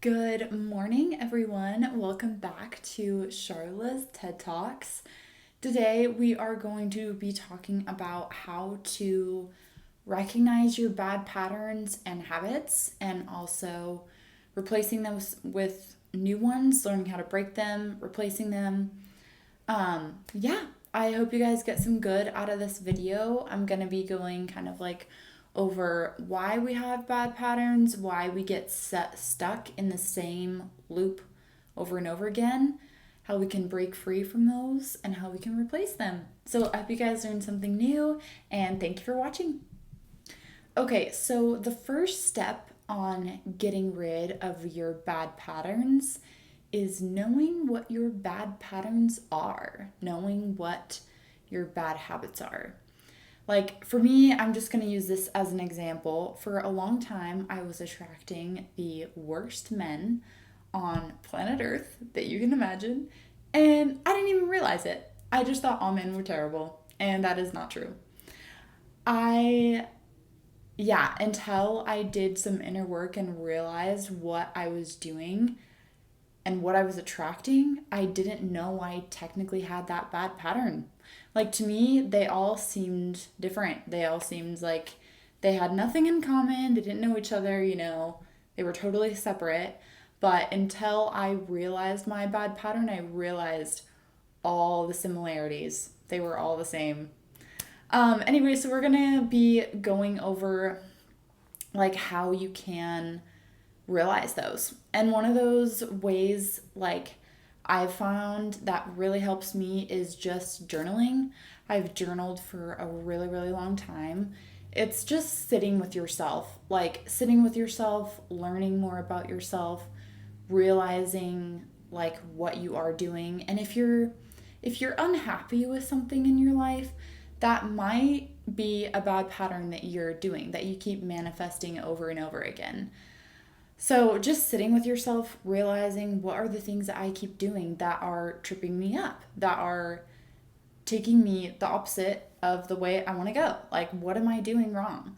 Good morning, everyone. Welcome back to Charla's TED Talks. Today, we are going to be talking about how to recognize your bad patterns and habits and also replacing them with new ones, learning how to break them, replacing them. Yeah, I hope you guys get some good out of this video. I'm going to be going kind of like over why we have bad patterns, why we get stuck in the same loop over and over again, how we can break free from those, and how we can replace them. So I hope you guys learned something new, and thank you for watching. Okay, so the first step on getting rid of your bad patterns is knowing what your bad patterns are, knowing what your bad habits are. Like for me, I'm just going to use this as an example. For a long time, I was attracting the worst men on planet Earth that you can imagine, and I didn't even realize it. I just thought all men were terrible, and that is not true. I yeah, until I did some inner work and realized what I was doing and what I was attracting, I didn't know I technically had that bad pattern. Like to me, they all seemed different. They all seemed like they had nothing in common. They didn't know each other. They were totally separate. But until I realized my bad pattern, I realized all the similarities. They were all the same. Anyway, so we're gonna be going over like how you can realize those. And one of those ways, like I've found that really helps me is just journaling. I've journaled for a really, really long time. It's just sitting with yourself, learning more about yourself, realizing like what you are doing. And if you're unhappy with something in your life, that might be a bad pattern that you're doing, that you keep manifesting over and over again. So just sitting with yourself, realizing what are the things that I keep doing that are tripping me up, that are taking me the opposite of the way I want to go. Like, what am I doing wrong?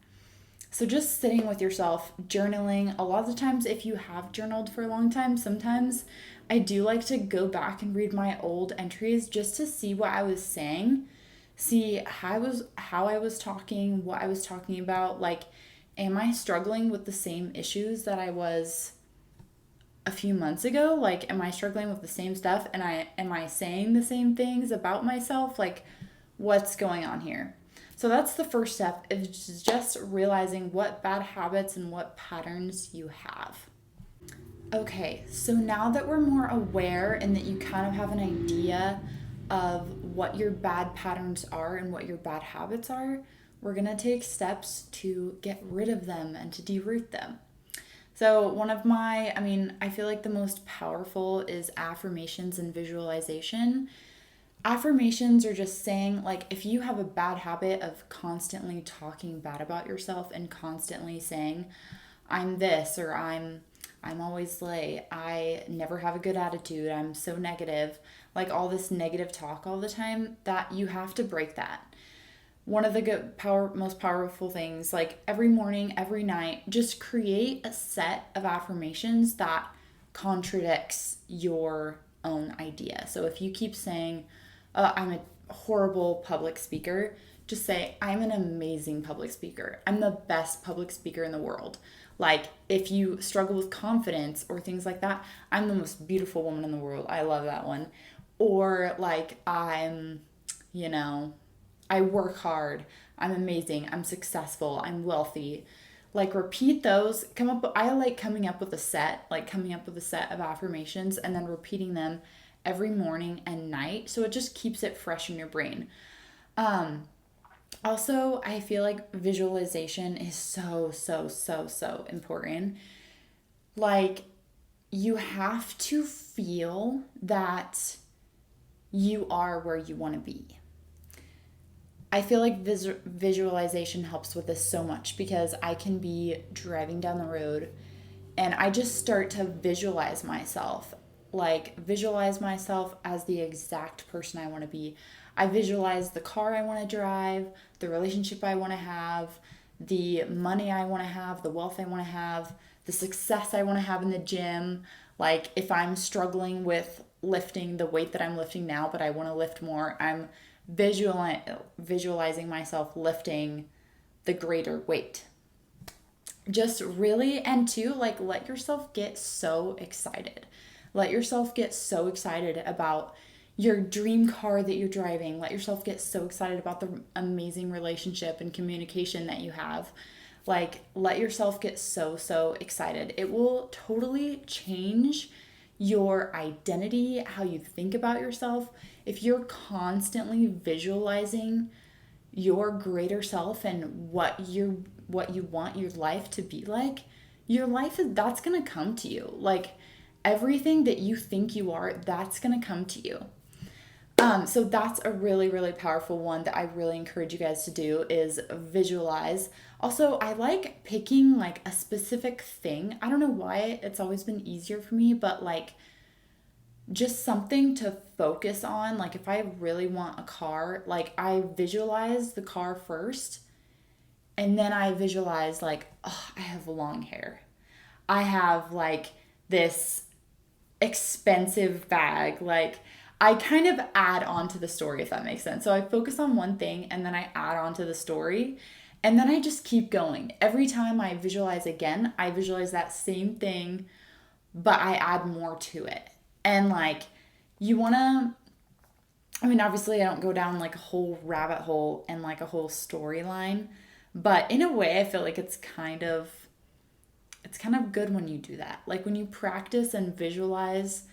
So just sitting with yourself, journaling. A lot of the times, if you have journaled for a long time, sometimes I do like to go back and read my old entries just to see what I was saying, see how I was talking, what I was talking about. Like, am I struggling with the same issues that I was a few months ago? Like, am I struggling with the same stuff? And am I saying the same things about myself? Like, what's going on here? So that's the first step, is just realizing what bad habits and what patterns you have. Okay, so now that we're more aware and that you kind of have an idea of what your bad patterns are and what your bad habits are, we're going to take steps to get rid of them and to deroot them. So, I feel like the most powerful is affirmations and visualization. Affirmations are just saying, like, if you have a bad habit of constantly talking bad about yourself and constantly saying, I'm this, or I'm always late, I never have a good attitude, I'm so negative, like all this negative talk all the time, that you have to break that. One of the most powerful things, like every morning, every night, just create a set of affirmations that contradicts your own idea. So if you keep saying, I'm a horrible public speaker, just say, I'm an amazing public speaker. I'm the best public speaker in the world. Like, if you struggle with confidence or things like that, I'm the most beautiful woman in the world. I love that one. Or, like, you know, I work hard, I'm amazing, I'm successful, I'm wealthy. Like, repeat those. I like coming up with a set of affirmations and then repeating them every morning and night. So it just keeps it fresh in your brain. Also, I feel like visualization is so, so, so, so important. Like, you have to feel that you are where you want to be. I feel like visualization helps with this so much, because I can be driving down the road and I just start to visualize myself as the exact person I want to be. I visualize the car I want to drive, the relationship I want to have, the money I want to have, the wealth I want to have, the success I want to have in the gym. Like if I'm struggling with lifting the weight that I'm lifting now, but I want to lift more, I'm visualizing myself lifting the greater weight. Just really, and two, like let yourself get so excited. Let yourself get so excited about your dream car that you're driving. Let yourself get so excited about the amazing relationship and communication that you have. Like, let yourself get so excited. It will totally change your identity, how you think about yourself. If you're constantly visualizing your greater self and what you want your life to be like, your life is that's going to come to you. Like everything that you think you are, that's going to come to you. So that's a really powerful one that I really encourage you guys to do is visualize. Also, I like picking like a specific thing. I don't know why it's always been easier for me, but like just something to focus on. Like if I really want a car, like I visualize the car first and then I visualize like, oh, I have long hair. I have like this expensive bag. Like I kind of add on to the story, if that makes sense. So I focus on one thing and then I add on to the story. And then I just keep going. Every time I visualize again, I visualize that same thing, but I add more to it. And like, you want to, I mean, obviously, I don't go down like a whole rabbit hole and like a whole storyline, but in a way, I feel like it's kind of good when you do that. Like when you practice and visualize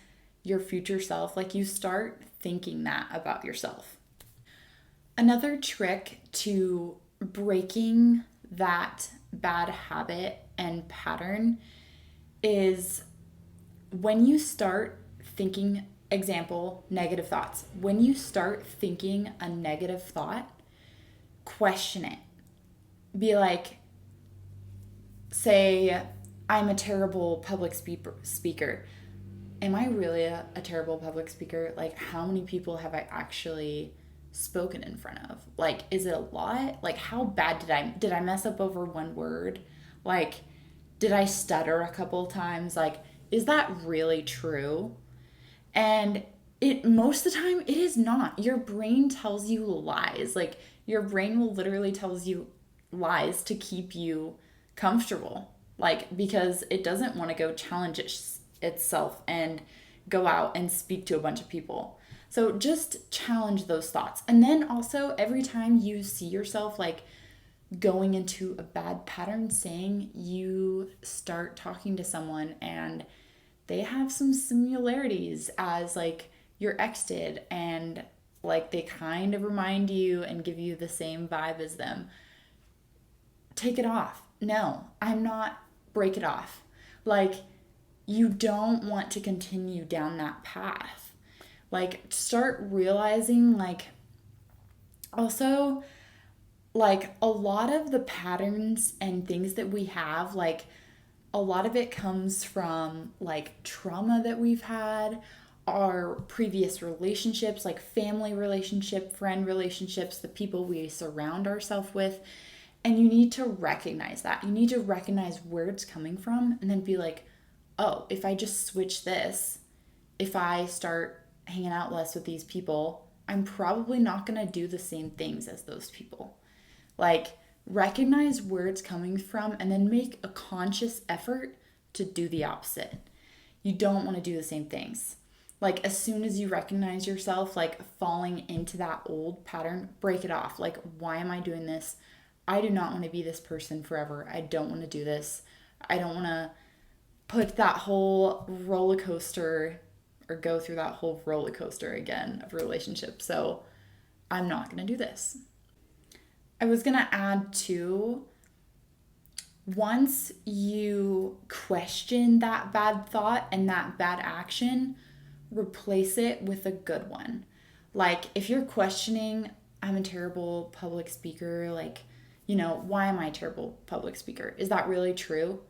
your future self, like you start thinking that about yourself. Another trick to breaking that bad habit and pattern is when you start thinking, example, negative thoughts. When you start thinking a negative thought, question it. Be like, say, I'm a terrible public speaker. Am I really a terrible public speaker? Like, how many people have I actually spoken in front of? Like, is it a lot? Like, how bad did I mess up over one word? Like, did I stutter a couple times? Like, is that really true? And it most of the time it is not. Your brain tells you lies. Like your brain will literally tells you lies to keep you comfortable. Like because it doesn't want to go challenge itself and go out and speak to a bunch of people. So just challenge those thoughts. And then also every time you see yourself like going into a bad pattern, saying you start talking to someone and they have some similarities as like your ex did, and like they kind of remind you and give you the same vibe as them. Take it off. No, I'm not. Break it off. Like you don't want to continue down that path. Like start realizing like also like a lot of the patterns and things that we have, like a lot of it comes from like trauma that we've had, our previous relationships, like family relationship, friend relationships, the people we surround ourselves with. And you need to recognize that. You need to recognize where it's coming from and then be like, oh, if I just switch this, if I start hanging out less with these people, I'm probably not going to do the same things as those people. Like, recognize where it's coming from and then make a conscious effort to do the opposite. You don't want to do the same things. Like, as soon as you recognize yourself, like, falling into that old pattern, break it off. Like, why am I doing this? I do not want to be this person forever. I don't want to do this. I don't want to put that whole roller coaster or go through that whole roller coaster again of relationships. So I'm not going to do this. I was going to add too, once you question that bad thought and that bad action, replace it with a good one. Like if you're questioning, I'm a terrible public speaker, like, why am I a terrible public speaker? Is that really true?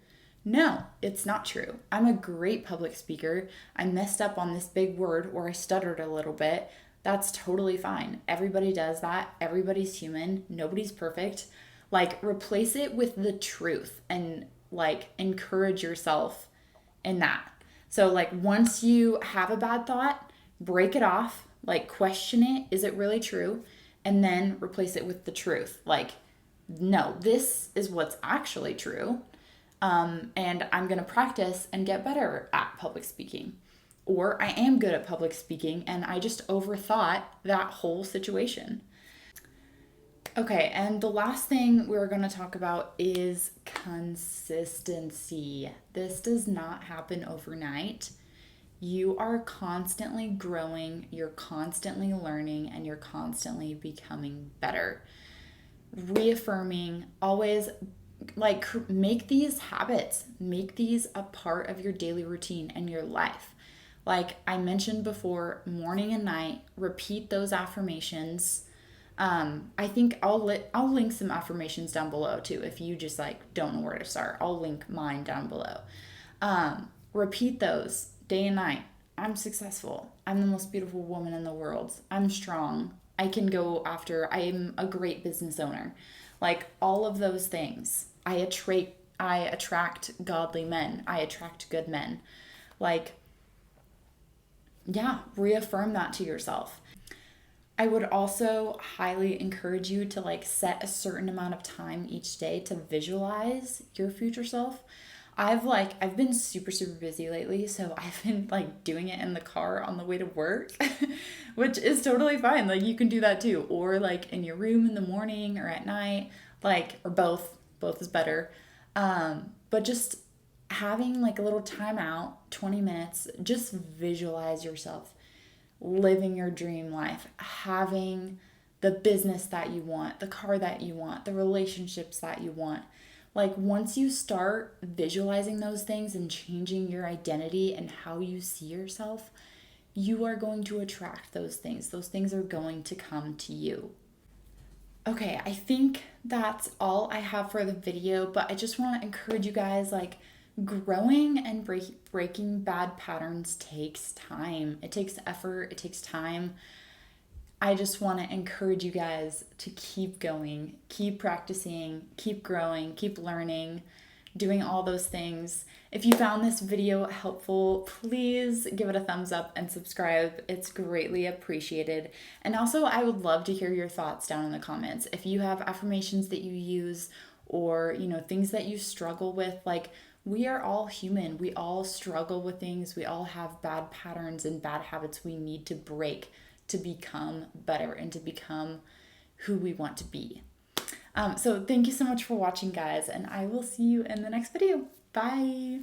No, it's not true. I'm a great public speaker. I messed up on this big word or I stuttered a little bit. That's totally fine. Everybody does that. Everybody's human. Nobody's perfect. Like replace it with the truth and like encourage yourself in that. So like once you have a bad thought, break it off, like question it, is it really true? And then replace it with the truth. Like, no, this is what's actually true. And I'm going to practice and get better at public speaking. Or I am good at public speaking and I just overthought that whole situation. Okay, and the last thing we're going to talk about is consistency. This does not happen overnight. You are constantly growing, you're constantly learning, and you're constantly becoming better. Reaffirming, always like make these habits, make these a part of your daily routine and your life. Like I mentioned before, morning and night, repeat those affirmations. I think I'll link some affirmations down below too. If you just like don't know where to start, I'll link mine down below. Repeat those day and night. I'm successful. I'm the most beautiful woman in the world. I'm strong. I can go after. I am a great business owner. Like all of those things. I attract godly men. I attract good men. Like, yeah, reaffirm that to yourself. I would also highly encourage you to like set a certain amount of time each day to visualize your future self. I've been super busy lately, so I've been like doing it in the car on the way to work, which is totally fine. Like you can do that too, or like in your room in the morning or at night, like or both. Both is better. But just having like a little time out, 20 minutes, just visualize yourself living your dream life, having the business that you want, the car that you want, the relationships that you want. Like once you start visualizing those things and changing your identity and how you see yourself, you are going to attract those things. Those things are going to come to you. Okay, I think that's all I have for the video, but I just want to encourage you guys, like growing and breaking bad patterns takes time. It takes effort, it takes time. I just want to encourage you guys to keep going, keep practicing, keep growing, keep learning, doing all those things. If you found this video helpful, please give it a thumbs up and subscribe. It's greatly appreciated. And also, I would love to hear your thoughts down in the comments. If you have affirmations that you use or, things that you struggle with, like we are all human. We all struggle with things. We all have bad patterns and bad habits we need to break to become better and to become who we want to be. So thank you so much for watching, guys, and I will see you in the next video. Bye.